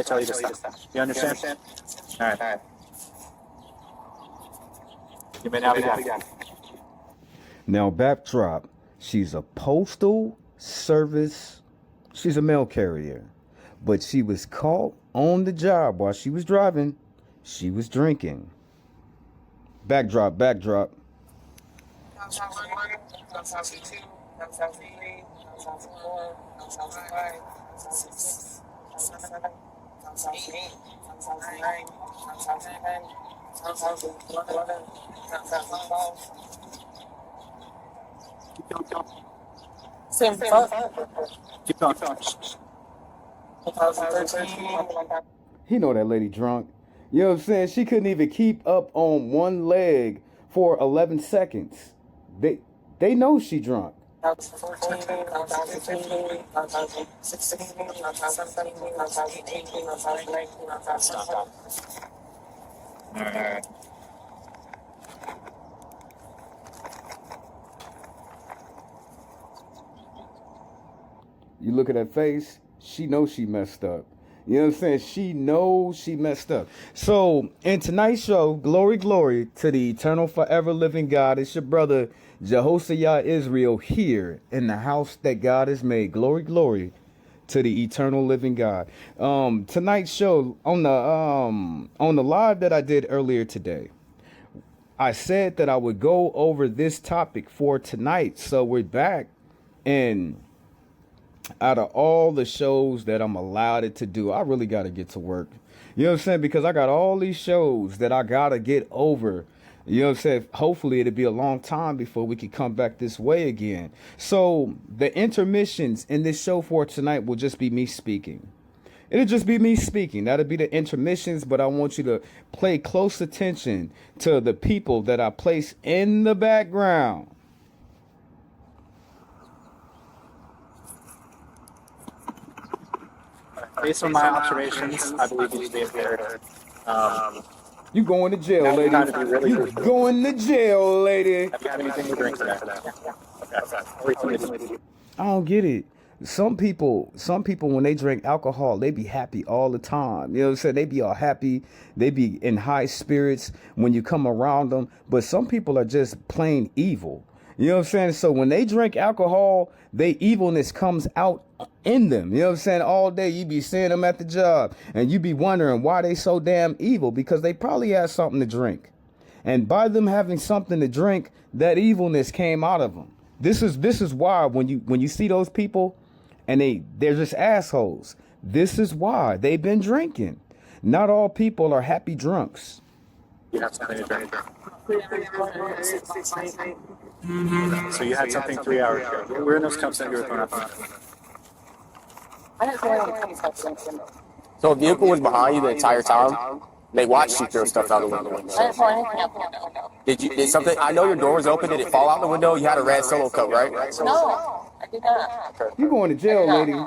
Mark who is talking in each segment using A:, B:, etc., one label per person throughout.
A: tell you to stop. You understand? All right. You may now begin.
B: Now, backdrop. She's a postal service. She's a mail carrier. But she was caught on the job while she was driving. She was drinking. Backdrop.
C: 2001, 2002, 2003, 2004, 2005, 2006, 2007, 2008, 2009, 2010, 2011, 2012. Same
A: Keep going.
C: 2013.
B: He know that lady drunk. You know what I'm saying? She couldn't even keep up on one leg for 11 seconds. They know she drunk.
C: 2014, 2015, 2016, 2017, 2018, 2019, 2020.
A: All right.
B: You look at her face, she knows she messed up. You know what I'm saying? She knows she messed up. So, in tonight's show, glory to the eternal forever living God. It's your brother, Jehoshaphat Israel, here in the house that God has made. Glory to the eternal living God. Tonight's show, on the live that I did earlier today, I said that I would go over this topic for tonight. So we're back, and out of all the shows that I'm allowed it to do, I really got to get to work. You know what I'm saying? Because I got all these shows that I got to get over. You know what I'm saying? Hopefully it'll be a long time before we can come back this way again. So the intermissions in this show for tonight will just be me speaking. It'll just be me speaking. That'll be the intermissions, but I want you to pay close attention to the people that I place in the background.
A: Based on my observations, I believe you to be impaired.
B: You going to jail, lady. You going to jail, lady.
A: Have you had anything to drink today? Okay.
B: I don't get it. Some people, when they drink alcohol, they be happy all the time. You know what I'm saying? They be all happy. They be in high spirits when you come around them. But some people are just plain evil. You know what I'm saying? So when they drink alcohol, their evilness comes out in them. You know what I'm saying? All day you be seeing them at the job and you be wondering why they so damn evil, because they probably had something to drink. And by them having something to drink, that evilness came out of them. This is why when you see those people and they're just assholes, this is why they've been drinking. Not all people are happy drunks.
A: You have something to drink. So you had something 3 hours ago. Where are those cups that you were throwing up?
C: I didn't say anything.
D: So a vehicle was behind you the entire time? They watched you throw stuff out the window.
C: I didn't throw anything out the window.
D: Did something, I know your door was open, did it fall out the window? You had a red solo cup, right?
C: No, I did not.
B: You going to jail, lady.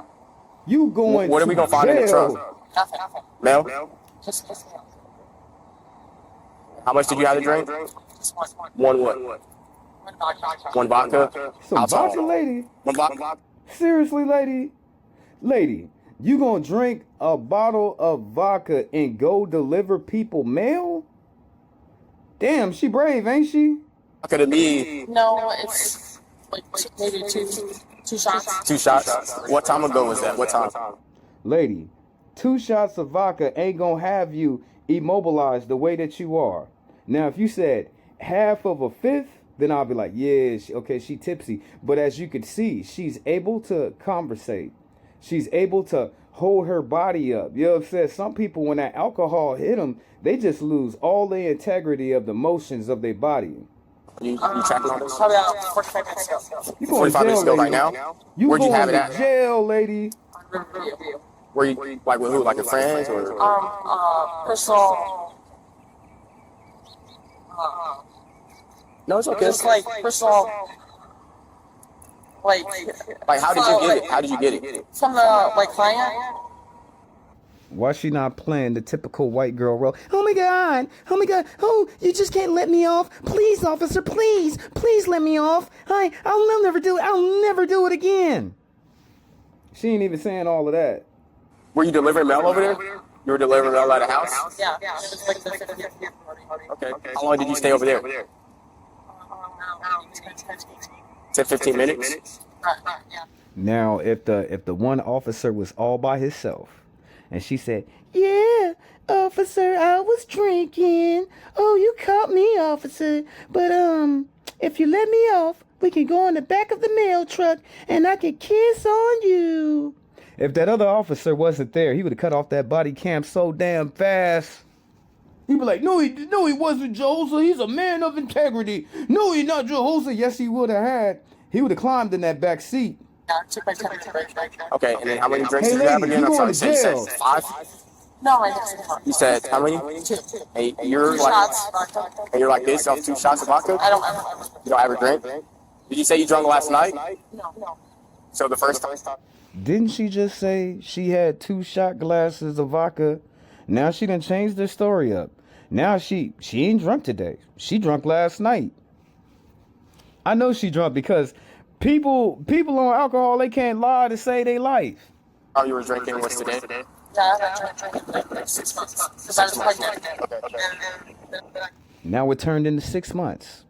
B: You going
D: What are we going to find in the trunk?
C: Nothing.
D: Mail?
C: Just
D: How much did you have to drink?
C: one.
D: One what? One vodka?
B: Some
D: Alcohol.
B: vodka, lady.
D: One vodka?
B: Seriously, lady, you gonna drink a bottle of vodka and go deliver people mail? Damn, she brave, ain't she?
D: Could it be
C: No, it's like maybe two shots.
D: 2 shots? What time ago was that? What time?
B: Lady, 2 shots of vodka ain't gonna have you immobilized the way that you are. Now, if you said half of a fifth, then I'll be like, yeah, she tipsy. But as you could see, she's able to conversate. She's able to hold her body up. You know what I'm saying? Some people, when that alcohol hit them, they just lose all the integrity of the motions of their body.
D: You tracking on this?
C: Probably about 45 minutes ago.
B: You going
D: 45 minutes
B: to jail,
D: ago
B: lady.
D: right now?
B: You
D: Where'd you
B: going
D: have it
B: to
D: at?
B: jail, lady.
D: Were you, like with who? Like your friends or?
C: Personal.
D: No, it's okay.
C: Just like personal. Like
D: Like, how did you get it? How did you get it?
C: from the client.
B: Why she not playing the typical white girl role? Oh my God, oh, you just can't let me off. Please, officer, please let me off. I'll never do it again. She ain't even saying all of that.
D: Were you delivering mail over there? You were delivering mail at a house?
C: Yeah, it was like the 50th party.
D: Okay. How long did you stay over there? Said 15 minutes?
C: Yeah.
B: Now, if the one officer was all by himself, and she said, "Yeah, officer, I was drinking. Oh, you caught me, officer. But if you let me off, we can go in the back of the mail truck, and I can kiss on you." If that other officer wasn't there, he would have cut off that body cam so damn fast. He'd be like, no, he wasn't Jehoshaphat. He's a man of integrity. No, he's not Jehoshaphat. Yes, he would have had. He would have climbed in that back seat.
C: Yeah, I took my temperature break.
D: Okay, and then how many drinks
B: Hey,
D: did you have
B: lady,
D: again?
B: you
D: I'm sorry,
B: going to jail.
D: you said 5?
C: No, I had 2
D: You said how many? Hey, you're like,
C: shots.
D: and you're like this off 2 shots of vodka?
C: I don't ever.
D: You don't ever drink? Did you say you drunk last night?
C: No.
D: So the first time?
B: Didn't she just say she had 2 shot glasses of vodka? Now she done changed their story up. Now she ain't drunk today. She drunk last night. I know she drunk because people on alcohol, they can't lie to say they life.
D: Oh, you were drinking what's today?
C: Yeah, I've been drinking for like 6 months. Because I was pregnant. And
B: Now it turned into 6 months.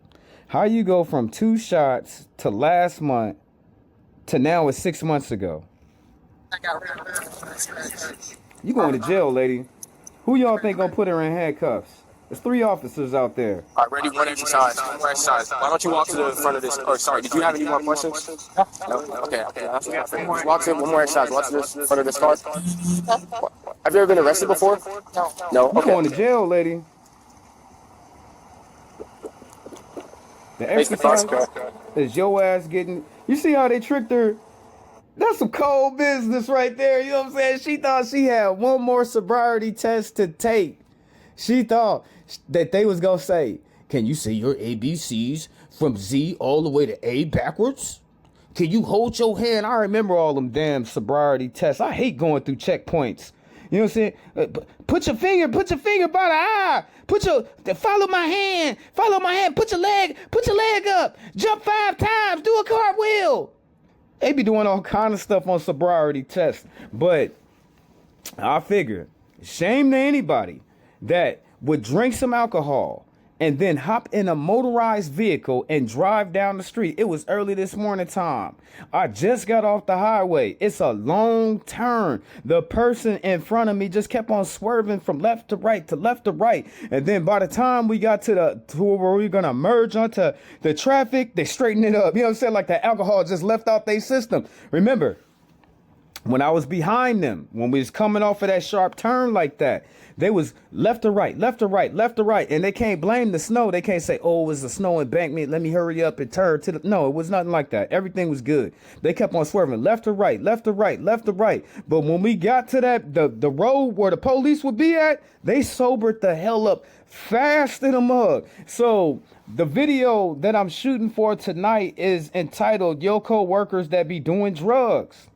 B: How you go from 2 shots to last month to now it's 6 months ago?
C: I got rid of it.
B: You going to jail, lady. Who y'all think gonna put her in handcuffs? There's 3 officers out there.
D: All right, ready, one exercise. One more exercise. Why don't you walk to the front of this? Oh, sorry, did you have any more questions? No? Okay, that's what I figured. Just walk to one more exercise. Walk to this front of this car. Have you ever been arrested before?
C: No.
D: No?
B: You
D: Okay.
B: going to jail, lady. The exercise is your ass getting... You see how they tricked her? That's some cold business right there. You know what I'm saying? She thought she had one more sobriety test to take. She thought that they was going to say, can you say your ABCs from Z all the way to A backwards? Can you hold your hand? I remember all them damn sobriety tests. I hate going through checkpoints. You know what I'm saying? Put your finger by the eye. Follow my hand, put your leg up, jump 5 times, do a cartwheel. They be doing all kind of stuff on sobriety tests. But I figure, shame to anybody that would drink some alcohol and then hop in a motorized vehicle and drive down the street. It was early this morning time. I just got off the highway. It's a long turn. The person in front of me just kept on swerving from left to right to left to right. And then by the time we got to where we were going to merge onto the traffic, they straightened it up. You know what I'm saying? Like the alcohol just left out their system. Remember, when I was behind them, when we was coming off of that sharp turn like that, they was left to right, left to right, left to right. And they can't blame the snow. They can't say, oh, it was a snow embankment. Let me hurry up and turn to the... No, it was nothing like that. Everything was good. They kept on swerving left to right, left to right, left to right. But when we got to that, the road where the police would be at, they sobered the hell up fast in a mug. So the video that I'm shooting for tonight is entitled Yo Co-Workers That Be Doing Drugs.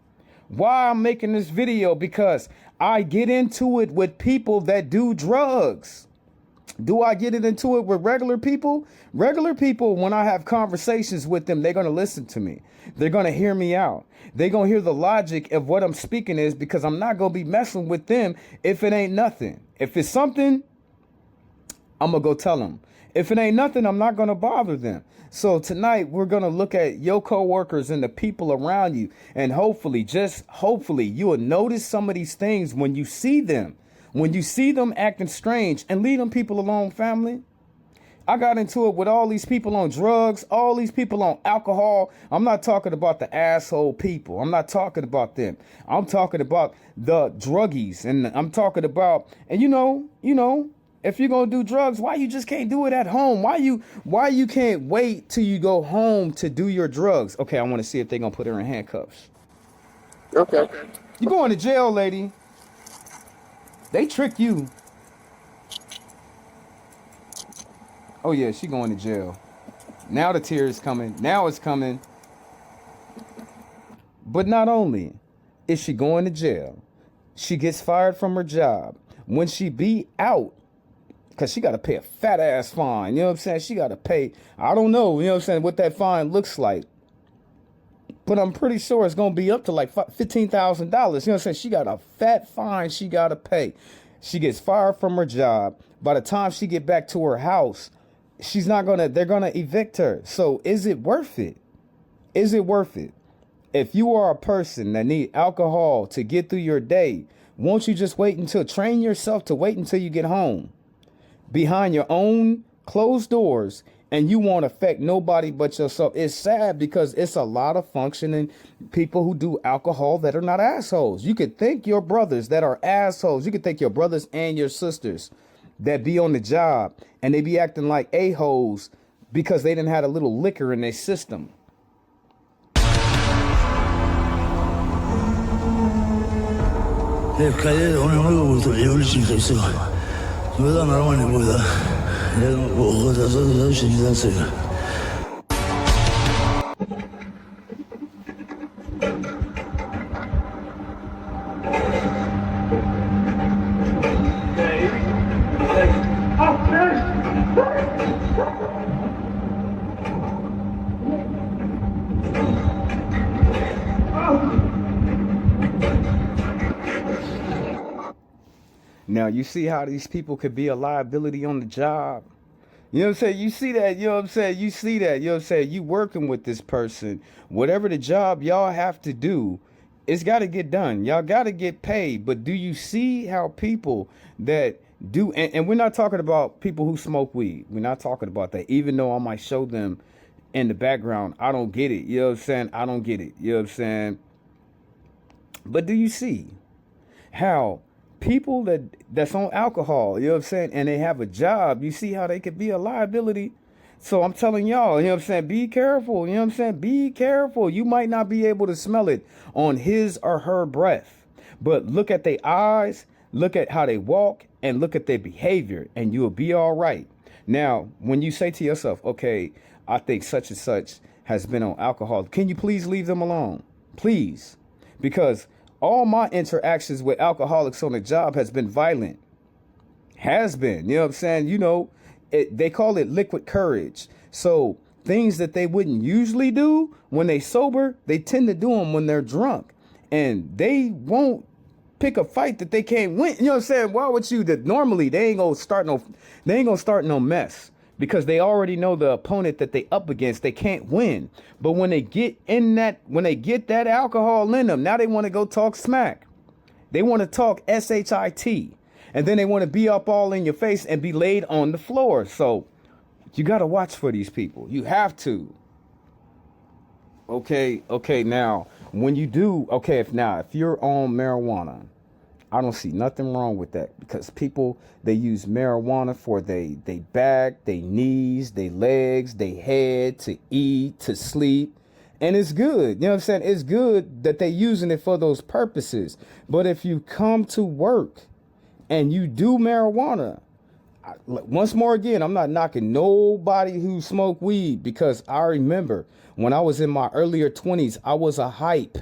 B: Why I'm making this video? Because I get into it with people that do drugs. Do I get into it with regular people? Regular people, when I have conversations with them, they're going to listen to me. They're going to hear me out. They're going to hear the logic of what I'm speaking is, because I'm not going to be messing with them if it ain't nothing. If it's something, I'm going to go tell them. If it ain't nothing, I'm not going to bother them. So tonight we're going to look at your coworkers and the people around you. And hopefully, just hopefully, you will notice some of these things when you see them. When you see them acting strange, and leave them people alone, family. I got into it with all these people on drugs, all these people on alcohol. I'm not talking about the asshole people. I'm not talking about them. I'm talking about the druggies. And I'm talking about, and you know, if you're going to do drugs, why you just can't do it at home? Why you can't wait till you go home to do your drugs? Okay, I want to see if they're going to put her in handcuffs.
D: Okay.
B: You going to jail, lady. They trick you. Oh, yeah, she going to jail. Now the tears coming. Now it's coming. But not only is she going to jail, she gets fired from her job. When she be out, because she got to pay a fat ass fine. You know what I'm saying? She got to pay, I don't know, you know what I'm saying, what that fine looks like. But I'm pretty sure it's going to be up to like $15,000. You know what I'm saying? She got a fat fine she got to pay. She gets fired from her job. By the time she get back to her house, they're gonna evict her. So is it worth it? Is it worth it? If you are a person that need alcohol to get through your day, won't you just train yourself to wait until you get home behind your own closed doors, and you won't affect nobody but yourself? It's sad because it's a lot of functioning people who do alcohol that are not assholes. You could think your brothers that are assholes. You could think your brothers and your sisters that be on the job and they be acting like a-holes because they didn't have a little liquor in their system. Now, you see how these people could be a liability on the job? You know what I'm saying? You see that, you know what I'm saying? You see that, you know what I'm saying? You working with this person. Whatever the job y'all have to do, it's got to get done. Y'all got to get paid. But do you see how people that do, and we're not talking about people who smoke weed. We're not talking about that. Even though I might show them in the background, I don't get it. You know what I'm saying? I don't get it. You know what I'm saying? But do you see how people that's on alcohol, you know what I'm saying, and they have a job, you see how they could be a liability? So I'm telling y'all, you know what I'm saying, be careful, you know what I'm saying, be careful. You might not be able to smell it on his or her breath, but look at their eyes, look at how they walk, and look at their behavior, and you'll be all right. Now, when you say to yourself, okay, I think such and such has been on alcohol, can you please leave them alone? Please. Because all my interactions with alcoholics on the job has been violent. Has been. You know what I'm saying? You know, they call it liquid courage. So things that they wouldn't usually do when they sober, they tend to do them when they're drunk. And they won't pick a fight that they can't win. You know what I'm saying? Why would you? That normally they ain't gonna start no mess. Because they already know the opponent that they up against, they can't win. But when they get that alcohol in them, now they want to go talk smack. They want to talk SHIT. And then they want to be up all in your face and be laid on the floor. So you got to watch for these people. You have to. Okay, now, when you do, if you're on marijuana, I don't see nothing wrong with that, because people, they use marijuana for they back, they knees, they legs, they head, to eat, to sleep. And it's good. You know what I'm saying? It's good that they're using it for those purposes. But if you come to work and you do marijuana, once more again, I'm not knocking nobody who smoke weed, because I remember when I was in my earlier 20s, I was a hype.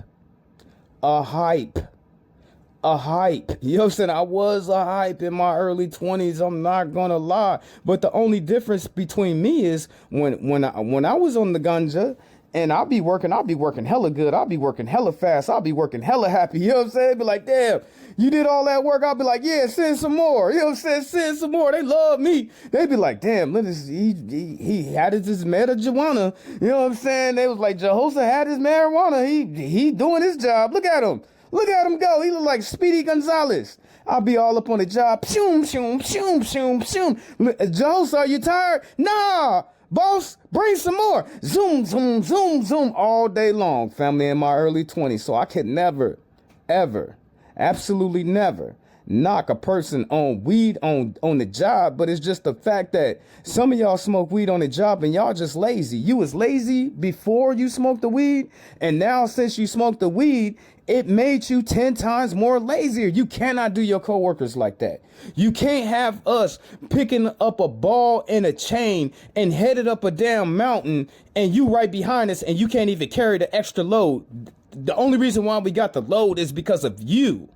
B: You know what I'm saying? I was a hype in my early 20s. I'm not gonna lie. But the only difference between me is when I was on the ganja, and I'll be working hella good. I'll be working hella fast. I'll be working hella happy. You know what I'm saying? Be like, damn, you did all that work. I'll be like, yeah, send some more. You know what I'm saying? Send some more. They love me. They be like, damn, he had his marijuana. You know what I'm saying? They was like, Jehosa had his marijuana. He doing his job. Look at him. Look at him go. He look like Speedy Gonzalez. I'll be all up on the job. Shoom, shoom, shoom, shoom, shoom. Jehosa, are you tired? Nah, boss, bring some more. Zoom, zoom, zoom, zoom all day long. Family, in my early 20s. So I could never, ever, absolutely never knock a person on weed on the job. But it's just the fact that some of y'all smoke weed on the job and y'all just lazy. You was lazy before you smoked the weed, and now since you smoked the weed, it made you 10 times more lazier. You cannot do your coworkers like that. You can't have us picking up a ball and a chain and headed up a damn mountain, and you right behind us, and you can't even carry the extra load. The only reason why we got the load is because of you.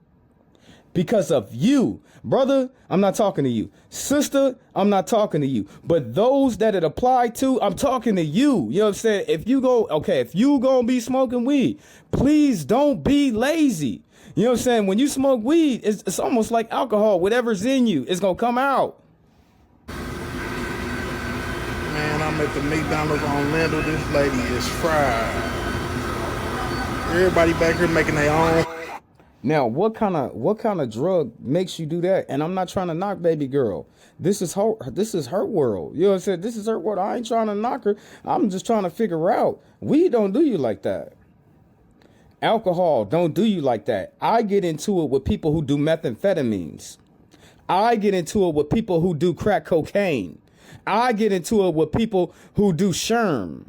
B: Because of you. Brother, I'm not talking to you. Sister, I'm not talking to you. But those that it apply to, I'm talking to you. You know what I'm saying? If you gonna be smoking weed, please don't be lazy. You know what I'm saying? When you smoke weed, it's almost like alcohol. Whatever's in you, it's gonna come out.
E: Man, I'm at the McDonald's on Orlando. This lady is fried. Everybody back here making their own.
B: Now, what kind of drug makes you do that? And I'm not trying to knock baby girl. This is her world. You know what I'm saying? This is her world. I ain't trying to knock her. I'm just trying to figure out. Weed don't do you like that. Alcohol don't do you like that. I get into it with people who do methamphetamines. I get into it with people who do crack cocaine. I get into it with people who do sherm.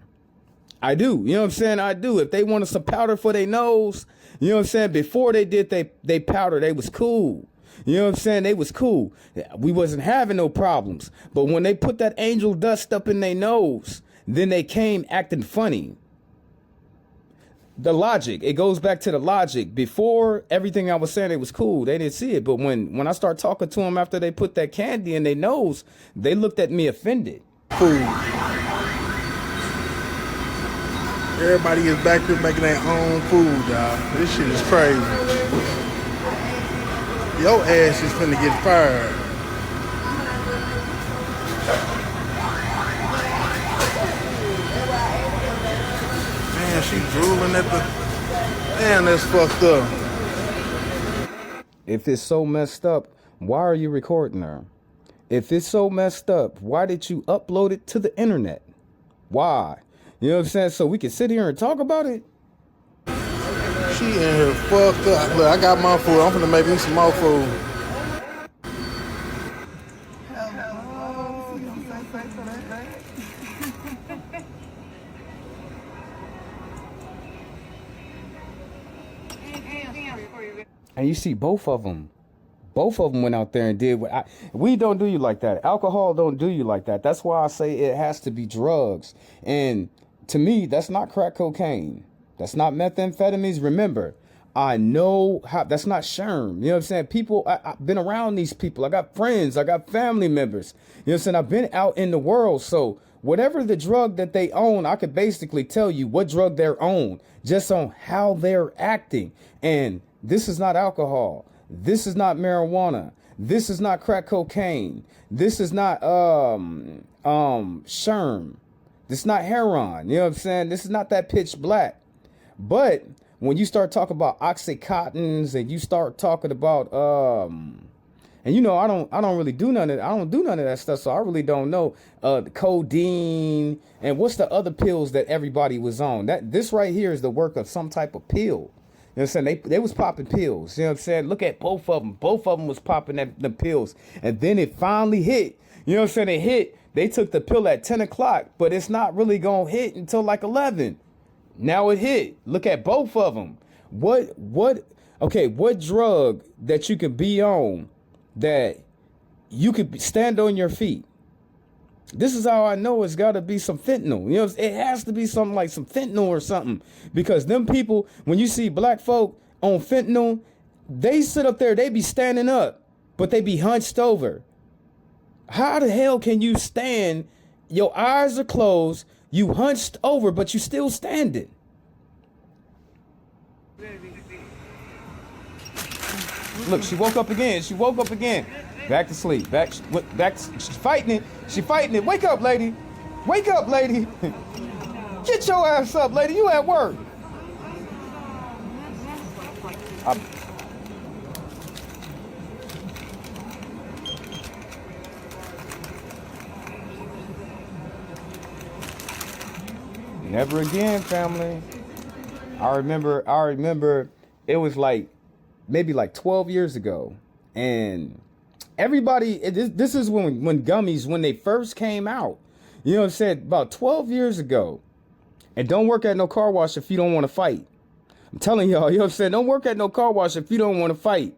B: I do. You know what I'm saying? I do. If they wanted some powder for their nose, you know what I'm saying? Before they did they powder, they was cool. You know what I'm saying? They was cool. We wasn't having no problems. But when they put that angel dust up in their nose, then they came acting funny. The logic, it goes back to the logic. Before, everything I was saying, it was cool. They didn't see it. But when I start talking to them after they put that candy in their nose, they looked at me offended.
E: Food. Everybody is back here making their own food, y'all. This shit is crazy. Your ass is finna get fired. Man, she drooling at the... Man, that's fucked up.
B: If it's so messed up, why are you recording her? If it's so messed up, why did you upload it to the internet? Why? You know what I'm saying? So we can sit here and talk about it.
E: She in here fucked up. Look, I got my food. I'm finna make me some more food.
B: And you see both of them. Both of them went out there and did what weed don't do you like that. Alcohol don't do you like that. That's why I say it has to be drugs. And to me, that's not crack cocaine. That's not methamphetamines. Remember, I know how, that's not sherm. You know what I'm saying? People, I've been around these people. I got friends. I got family members. You know what I'm saying? I've been out in the world. So whatever the drug that they own, I could basically tell you what drug they're on just on how they're acting. And this is not alcohol. This is not marijuana. This is not crack cocaine. This is not sherm. This is not heroin. You know what I'm saying? This is not that pitch black. But when you start talking about oxycontins and you start talking about and you know I don't really do none of I don't do none of that stuff, so I really don't know the codeine and what's the other pills that everybody was on. That this right here is the work of some type of pill. You know what I'm saying? They was popping pills. You know what I'm saying? Look at both of them. Both of them was popping the pills. And then it finally hit. You know what I'm saying? It hit. They took the pill at 10 o'clock, but it's not really going to hit until like 11. Now it hit. Look at both of them. What drug that you can be on that you could stand on your feet? This is how I know it's got to be some fentanyl. You know, it has to be something like some fentanyl or something. Because them people, when you see black folk on fentanyl, they sit up there, they be standing up, but they be hunched over. How the hell can you stand? Your eyes are closed, you hunched over, but you still standing. Look, she woke up again. She woke up again. Back to sleep. Back. She's fighting it. She fighting it. Wake up, lady. Wake up, lady. Get your ass up, lady. You at work. Never again, family. I remember it was like maybe like 12 years ago. And everybody, this is when gummies, when they first came out, you know what I'm saying, about 12 years ago. And don't work at no car wash if you don't want to fight. I'm telling y'all, you know what I'm saying, don't work at no car wash if you don't want to fight.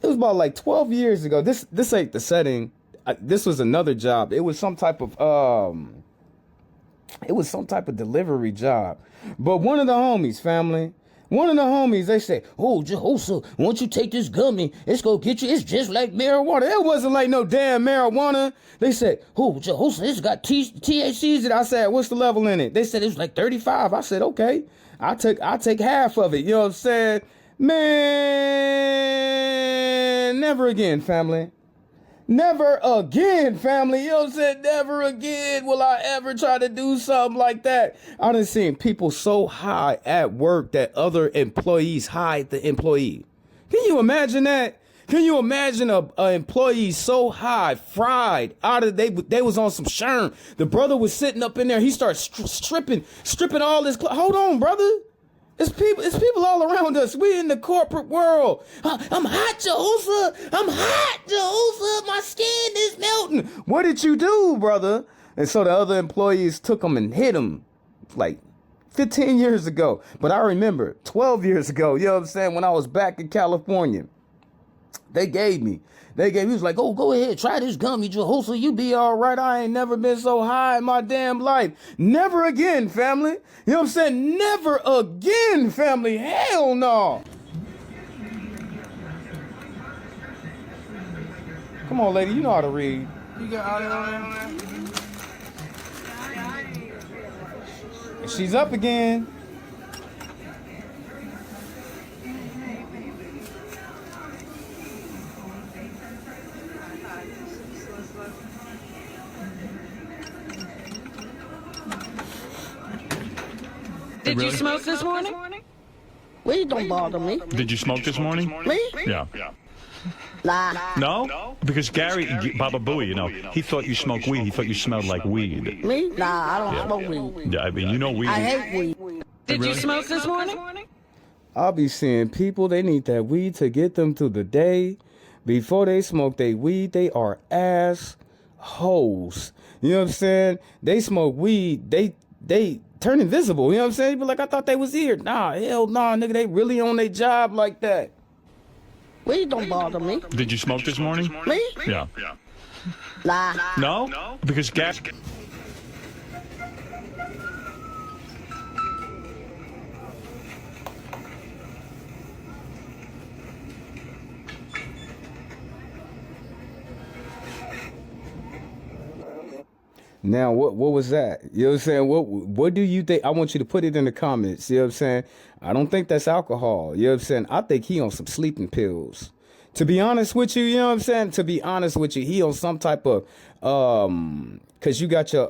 B: It was about like 12 years ago. This ain't the setting. This was another job. It was some type of delivery job. But one of the homies, family, they say, "Oh, Jehosa, once you take this gummy, it's gonna get you. It's just like marijuana." It wasn't like no damn marijuana. They said, "Oh, Jehosa, it's got THCs." And I said, "What's the level in it?" They said it was like 35. I said, "Okay, I'll take half of it." You know what I'm saying? Man, never again, family. Never again, family. You know what I'm saying? Never again will I ever try to do something like that. I done seen people so high at work that other employees hide the employee. Can you imagine that? Can you imagine a employee so high, fried, out of they was on some sherm. The brother was sitting up in there. He started stripping all his clothes. Hold on, brother. It's people all around us. We in the corporate world. I'm hot, Jehoshaphat. I'm hot, Jehoshaphat. My skin is melting. What did you do, brother? And so the other employees took him and hit him like 15 years ago. But I remember 12 years ago, you know what I'm saying, when I was back in California, he was like, oh, go ahead, try this gummy, Jehoshaphat, you be all right. I ain't never been so high in my damn life. Never again, family. You know what I'm saying? Never again, family. Hell no. Come on, lady, you know how to read.
F: You got audio on there?
B: And she's up again.
G: Did you smoke this morning?
H: Weed don't bother me.
I: Did you smoke this morning?
H: Me?
I: Yeah.
H: Nah.
I: No? Because Gary, Baba Booey, you know, he thought you smoked weed. He thought you smelled like weed.
H: Me? Nah, I don't smoke weed.
I: Yeah, I mean, you know weed.
H: I hate weed.
G: Did you smoke this morning?
B: I'll be seeing people, they need that weed to get them through the day. Before they smoke they weed, they are ass hoes. You know what I'm saying? They smoke weed, they turn invisible. You know what I'm saying? They be like, I thought they was here. Nah, hell nah, nigga. They really on their job like that.
H: Weed don't bother me.
I: Did you smoke this morning?
H: Me?
I: Yeah.
H: Nah.
I: No? Because Gary...
B: Now, what was that? You know what I'm saying? What do you think? I want you to put it in the comments. You know what I'm saying? I don't think that's alcohol. You know what I'm saying? I think he on some sleeping pills. To be honest with you, you know what I'm saying? To be honest with you, he on some type of cause you got your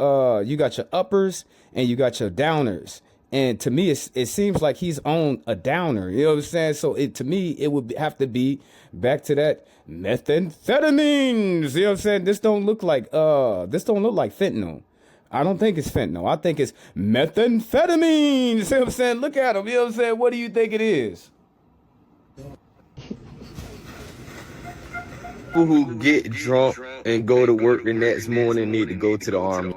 B: uppers and you got your downers. And to me, it seems like he's on a downer. You know what I'm saying? So to me, it would have to be back to that methamphetamines. You know what I'm saying? This don't look like fentanyl. I don't think it's fentanyl. I think it's methamphetamines. You know what I'm saying? Look at him. You know what I'm saying? What do you think it is?
D: People who get drunk and go to work the next morning need to go to the army.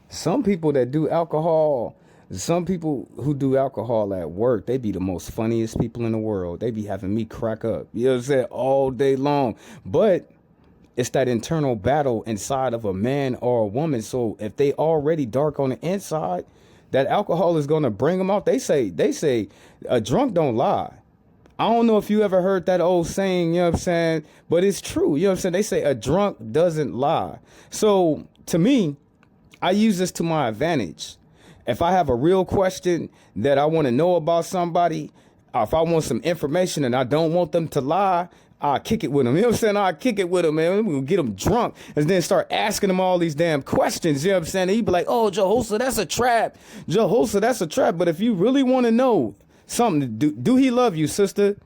B: Some people that do alcohol, some people who do alcohol at work, they be the most funniest people in the world. They be having me crack up, you know what I'm saying, all day long. But it's that internal battle inside of a man or a woman. So if they already dark on the inside, that alcohol is going to bring them out. They say a drunk don't lie. I don't know if you ever heard that old saying, you know what I'm saying, but it's true. You know what I'm saying? They say a drunk doesn't lie. So to me, I use this to my advantage. If I have a real question that I want to know about somebody, if I want some information and I don't want them to lie, I'll kick it with them. You know what I'm saying? I'll kick it with them, man. We'll get them drunk and then start asking them all these damn questions. You know what I'm saying? And he'd be like, oh, Jehoshaphat, that's a trap. Jehoshaphat, that's a trap. But if you really want to know something, do he love you, sister?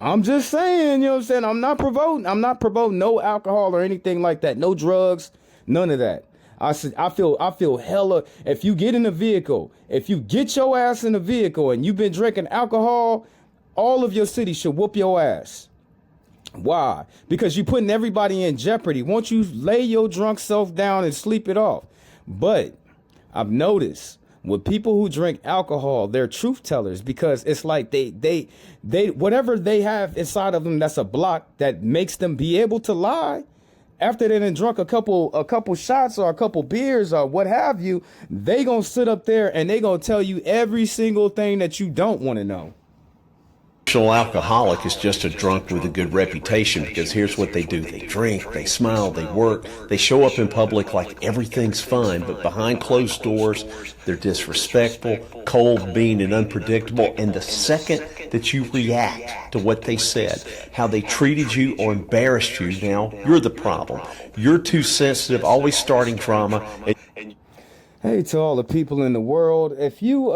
B: I'm just saying, you know what I'm saying? I'm not promoting no alcohol or anything like that. No drugs, none of that. I feel hella, if you get in a vehicle, if you get your ass in a vehicle and you've been drinking alcohol, all of your city should whoop your ass. Why? Because you're putting everybody in jeopardy. Won't you lay your drunk self down and sleep it off? But I've noticed with people who drink alcohol, they're truth tellers because it's like they whatever they have inside of them that's a block that makes them be able to lie. After they done drunk a couple shots or a couple beers or what have you, they gonna sit up there and they gonna tell you every single thing that you don't want to know.
F: Alcoholic is just a drunk with a good reputation, because here's what they do. They drink, they smile, they work, they show up in public like everything's fine, but behind closed doors, they're disrespectful, cold, mean, and unpredictable. And the second that you react to what they said, how they treated you or embarrassed you, now you're the problem. You're too sensitive, always starting drama.
B: Hey, to all the people in the world, if you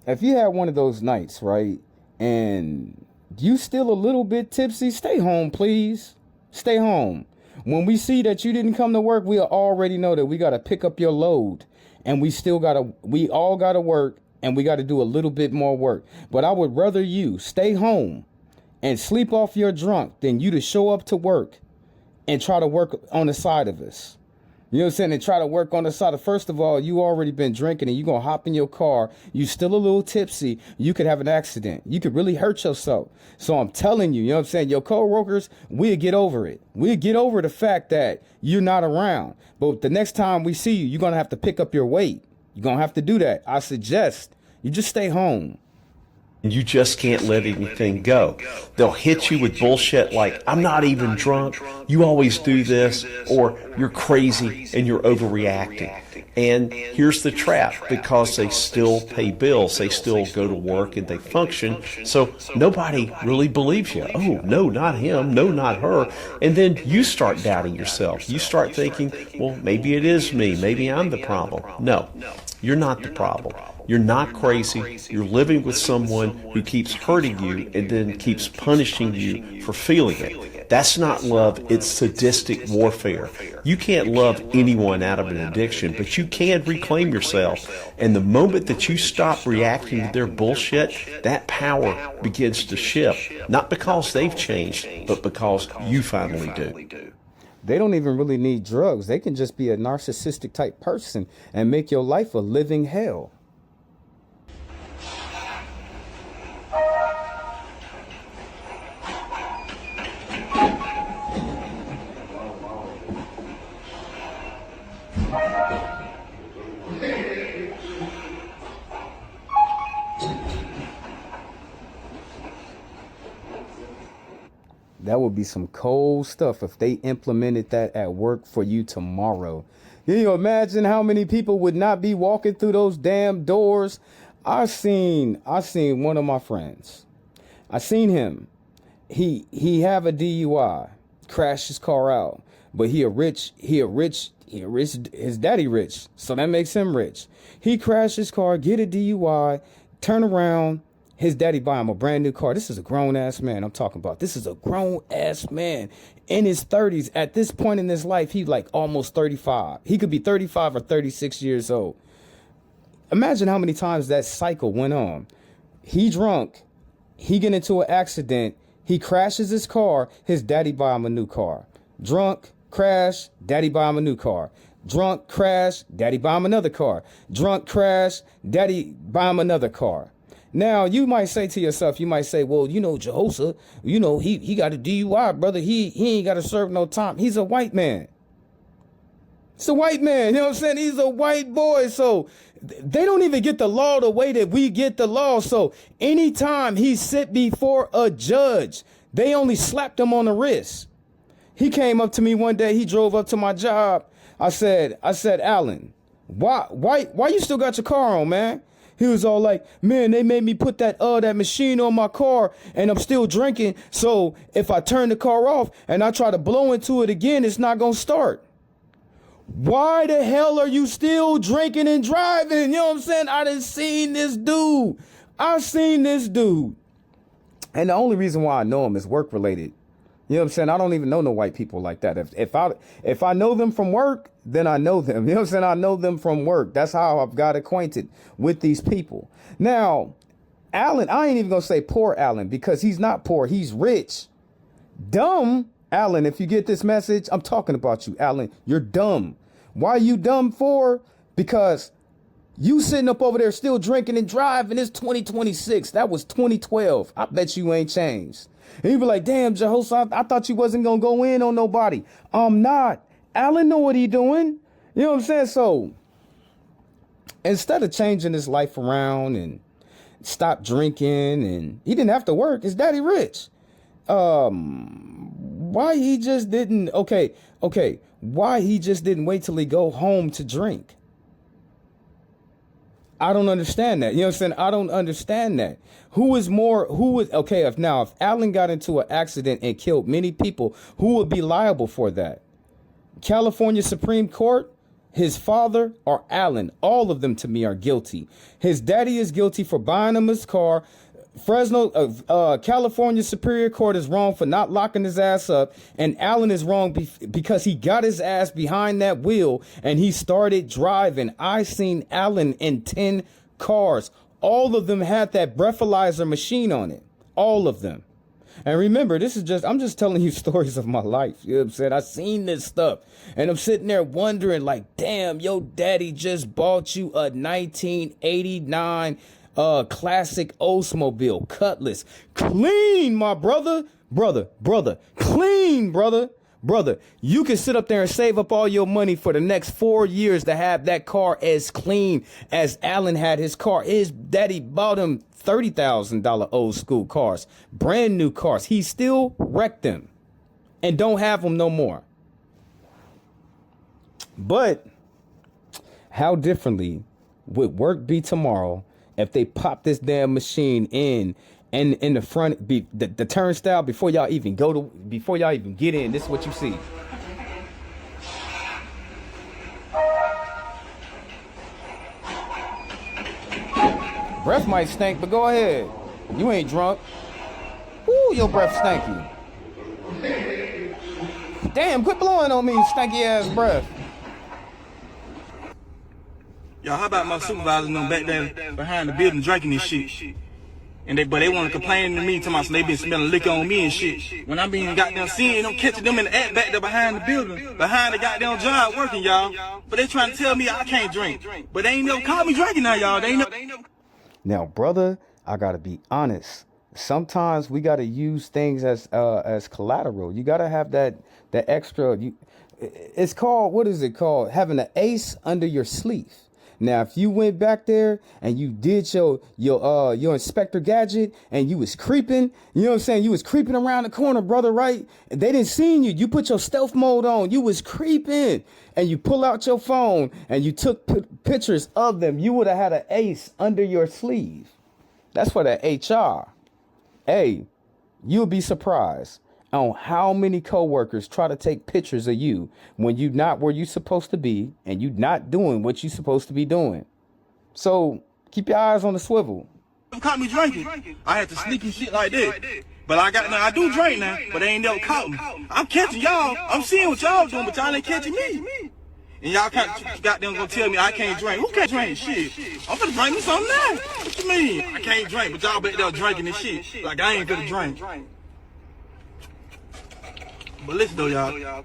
B: had one of those nights, right, and you still a little bit tipsy, stay home, please. Stay home. When we see that you didn't come to work, we already know that we got to pick up your load, and we all got to work, and we got to do a little bit more work. But I would rather you stay home and sleep off your drunk than you to show up to work and try to work on the side of us. You know what I'm saying? And try to work on the side of, first of all, you already been drinking and you're going to hop in your car. You still a little tipsy. You could have an accident. You could really hurt yourself. So I'm telling you, you know what I'm saying? Your co-workers, we'll get over it. We'll get over the fact that you're not around. But the next time we see you, you're going to have to pick up your weight. You're going to have to do that. I suggest you just stay home.
F: You just can't let anything go. They'll hit you with bullshit like, I'm not even drunk, you always do this, or you're crazy and you're overreacting. And here's the trap, because they still pay bills, they still go to work and they function, so nobody really believes you. Oh, no, not him, no, not her. And then you start doubting yourself. You start thinking, well, maybe it is me, maybe I'm the problem. No, you're not the problem. You're not crazy. You're living with someone who keeps hurting you and then keeps punishing you for feeling it. That's not love. It's sadistic warfare. You can't love anyone out of an addiction, but you can reclaim yourself. And the moment that you stop reacting to their bullshit, that power begins to shift. Not because they've changed, but because you finally do.
B: They don't even really need drugs. They can just be a narcissistic type person and make your life a living hell. That would be some cold stuff if they implemented that at work for you tomorrow. Can you imagine how many people would not be walking through those damn doors? I seen one of my friends. I seen him. He have a DUI, crashed his car out, but his daddy rich, so that makes him rich. He crashed his car, get a DUI, turn around. His daddy buy him a brand new car. This is a grown-ass man I'm talking about. This is a grown-ass man in his 30s. At this point in his life, he's like almost 35. He could be 35 or 36 years old. Imagine how many times that cycle went on. He drunk. He get into an accident. He crashes his car. His daddy buy him a new car. Drunk, crash, daddy buy him a new car. Drunk, crash, daddy buy him another car. Drunk, crash, daddy buy him another car. Now, you might say to yourself, you might say, well, you know, Jehoshaphat, you know, he got a DUI, brother. He ain't got to serve no time. He's a white man. It's a white man. You know what I'm saying? He's a white boy. So they don't even get the law the way that we get the law. So anytime he sit before a judge, they only slapped him on the wrist. He came up to me one day. He drove up to my job. I said, Alan, why you still got your car on, man? He was all like, man, they made me put that machine on my car and I'm still drinking. So if I turn the car off and I try to blow into it again, it's not going to start. Why the hell are you still drinking and driving? You know what I'm saying? I done seen this dude. I've seen this dude. And the only reason why I know him is work related. You know what I'm saying? I don't even know no white people like that. If I know them from work, then I know them. You know what I'm saying? I know them from work. That's how I've got acquainted with these people. Now, Alan, I ain't even going to say poor Alan because he's not poor. He's rich. Dumb Alan, if you get this message, I'm talking about you, Alan. You're dumb. Why are you dumb for? Because you sitting up over there still drinking and driving. It's 2026. That was 2012. I bet you ain't changed. And you be like, damn, Jehoshaphat, I thought you wasn't going to go in on nobody. I'm not. Alan know what he doing. You know what I'm saying? So instead of changing his life around and stopped drinking, and he didn't have to work. His daddy rich. Why he just didn't, okay, why he just didn't wait till he go home to drink? I don't understand that. You know what I'm saying? I don't understand that. Okay, if Alan got into an accident and killed many people, who would be liable for that? California Supreme Court, his father, or Alan? All of them to me are guilty. His daddy is guilty for buying him his car. California Superior Court is wrong for not locking his ass up, and Alan is wrong because he got his ass behind that wheel and he started driving. I seen Alan in 10 cars. All of them had that breathalyzer machine on it. All of them. And remember, I'm just telling you stories of my life. You know what I'm saying? I seen this stuff and I'm sitting there wondering like, damn, your daddy just bought you a 1989 classic Oldsmobile Cutlass. Clean, my brother, clean, brother. You can sit up there and save up all your money for the next 4 years to have that car as clean as Alan had his car. His daddy bought him $30,000 old school cars, brand new cars. He still wrecked them and don't have them no more. But how differently would work be tomorrow if they pop this damn machine in the front, the turnstile before y'all even get in? This is what you see. Breath might stink, but go ahead. You ain't drunk. Ooh, your breath stanky. Damn, quit blowing on me, stanky ass breath.
J: Yo, how about my supervisors and them back there behind the building drinking this shit? But they want to complain to me, to my they been smelling liquor on me and shit. When I'm being goddamn seen, them catching them in the act back there behind the building, behind the goddamn job working, y'all. But they trying to tell me I can't drink. But they ain't never caught me drinking now, y'all. They ain't never.
B: Now, brother, I gotta be honest. Sometimes we gotta use things as collateral. You gotta have that extra. It's called, what is it called? Having an ace under your sleeve. Now, if you went back there and you did your Inspector Gadget and you was creeping, you know what I'm saying? You was creeping around the corner, brother, right? They didn't see you. You put your stealth mode on. You was creeping and you pull out your phone and you took pictures of them. You would have had an ace under your sleeve. That's for the HR. Hey, you'll be surprised on how many coworkers try to take pictures of you when you're not where you're supposed to be and you're not doing what you're supposed to be doing. So keep your eyes on the swivel.
J: Caught me drinking. I had to sneak and shit like that. But I do drink now, but they ain't never caught me. I'm catching y'all. I'm seeing what y'all doing, but y'all ain't catching me. And y'all goddamn gonna tell me I can't drink. Who can't drink? Shit. I'm gonna drink me something now. What you mean? I can't drink, but y'all back there drinking and shit. Like I ain't gonna drink. But listen though, y'all.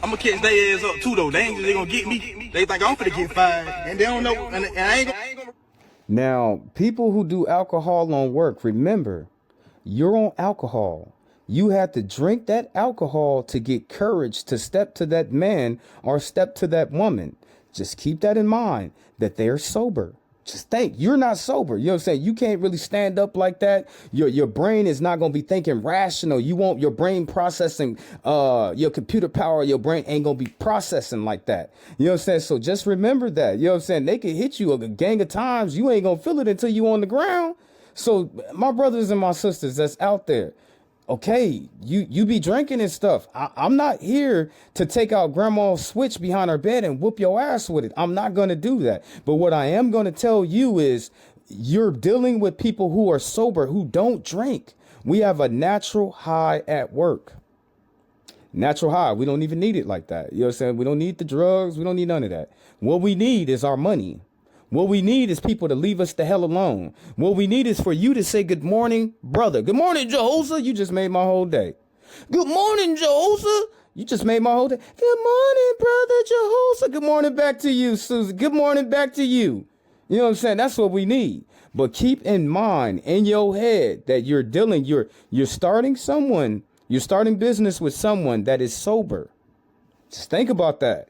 J: I'm gonna catch their ass up too though. They gonna get me. They think I'm finna get fired, and they don't know. And I ain't gonna.
B: Now, people who do alcohol on work, remember, you're on alcohol. You have to drink that alcohol to get courage to step to that man or step to that woman. Just keep that in mind, that they're sober. Just think, you're not sober. You know what I'm saying? You can't really stand up like that. Your brain is not going to be thinking rational. You won't, your brain processing, your computer power, your brain ain't going to be processing like that. You know what I'm saying? So just remember that. You know what I'm saying? They can hit you a gang of times. You ain't going to feel it until you on the ground. So my brothers and my sisters that's out there, okay, you be drinking and stuff. I'm not here to take out grandma's switch behind her bed and whoop your ass with it. I'm not going to do that. But what I am going to tell you is you're dealing with people who are sober, who don't drink. We have a natural high at work. Natural high. We don't even need it like that. You know what I'm saying? We don't need the drugs. We don't need none of that. What we need is our money. What we need is people to leave us the hell alone. What we need is for you to say, good morning, brother. Good morning, Jehosa. You just made my whole day. Good morning, Jehosa. You just made my whole day. Good morning, brother Jehosa. Good morning back to you, Susan. Good morning back to you. You know what I'm saying? That's what we need. But keep in mind in your head that you're starting business with someone that is sober. Just think about that.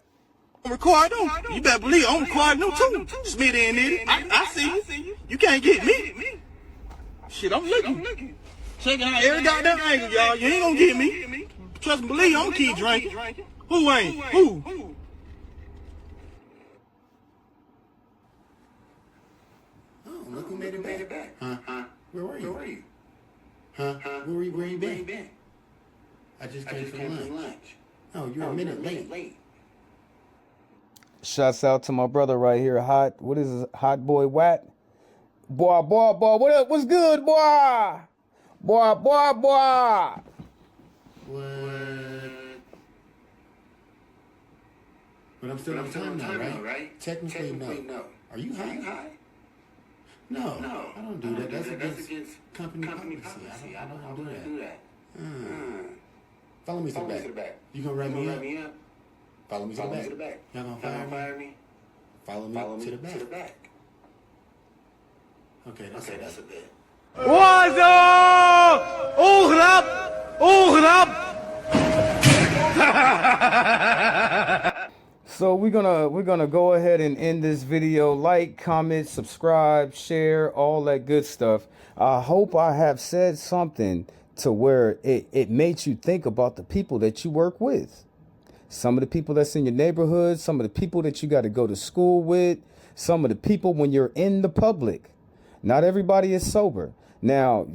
J: record them. You better believe I'm recording them too. Smitty and Nitty. I see you. You can't get me. Shit, I'm looking. Checking out every goddamn angle, y'all. You ain't gonna get me. Trust and believe, I'm gonna keep drinking. Who ain't? Who?
K: Oh, look who made it back. Huh? Where were you? Huh? Where you been? I just came from lunch. Oh, you're a minute late.
B: Shouts out to my brother right here, Hot. What is this? Hot Boy Watt? Boy. What up? What's good, boy? Boy.
K: What? But I'm still on time now, right? Technically, no. Are you high? No, I don't do that. That's against company policy. I don't do that. Follow me to the back. You gonna wrap me up? Follow me to the back. Y'all gonna fire me? Follow me to the back. Okay, that's a bit.
B: So we're gonna go ahead and end this video. Like, comment, subscribe, share, all that good stuff. I hope I have said something to where it made you think about the people that you work with. Some of the people that's in your neighborhood, some of the people that you got to go to school with, some of the people when you're in the public. Not everybody is sober. Now,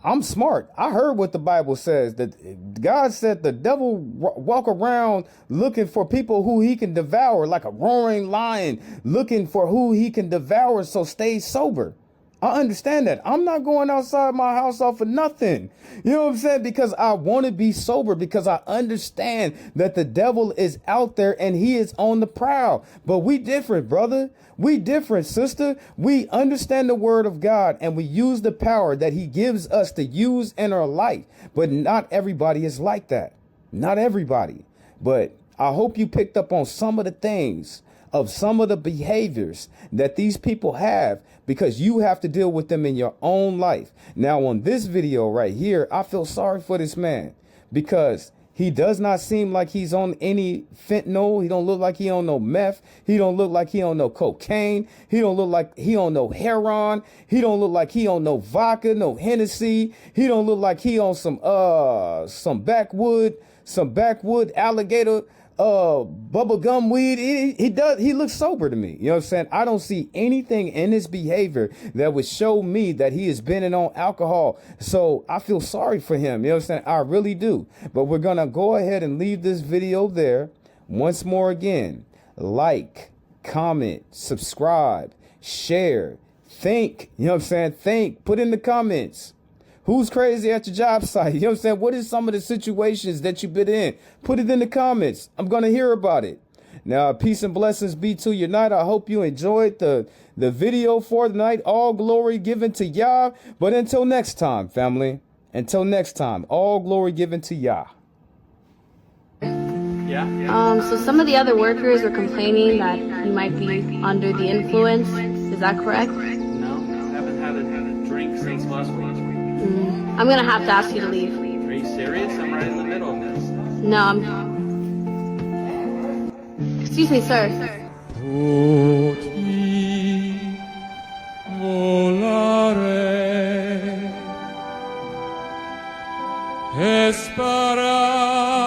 B: I'm smart. I heard what the Bible says, that God said the devil walk around looking for people who he can devour, like a roaring lion looking for who he can devour. So stay sober. I understand that. I'm not going outside my house off of nothing. You know what I'm saying? Because I want to be sober, because I understand that the devil is out there and he is on the prowl. But we different, brother. We different, sister. We understand the word of God and we use the power that he gives us to use in our life. But not everybody is like that. Not everybody. But I hope you picked up on some of the things, of some of the behaviors that these people have, because you have to deal with them in your own life. Now, on this video right here, I feel sorry for this man, because he does not seem like he's on any fentanyl. He don't look like he on no meth. He don't look like he on no cocaine. He don't look like he on no heroin. He don't look like he on no vodka, no Hennessy. He don't look like he on some backwood alligator bubble gum weed. He looks sober to me. You know what I'm saying? I don't see anything in his behavior that would show me that he is bending on alcohol. So I feel sorry for him. You know what I'm saying? I really do. But we're gonna go ahead and leave this video there. Once more again, like, comment, subscribe, share, think. You know what I'm saying? Think, put in the comments. Who's crazy at your job site? You know what I'm saying? What is some of the situations that you've been in? Put it in the comments. I'm going to hear about it. Now, peace and blessings be to your night. I hope you enjoyed the video for the night. All glory given to Yah. But until next time, family. Until next time, all glory given to Yah.
L: So some of the other workers were complaining that you might be under the influence. Is that correct?
M: No, I haven't had a drink since last week.
L: I'm gonna have to ask you to leave.
M: Are you serious? I'm right in the middle of this.
L: No, Excuse me, sir.
N: Volare, es para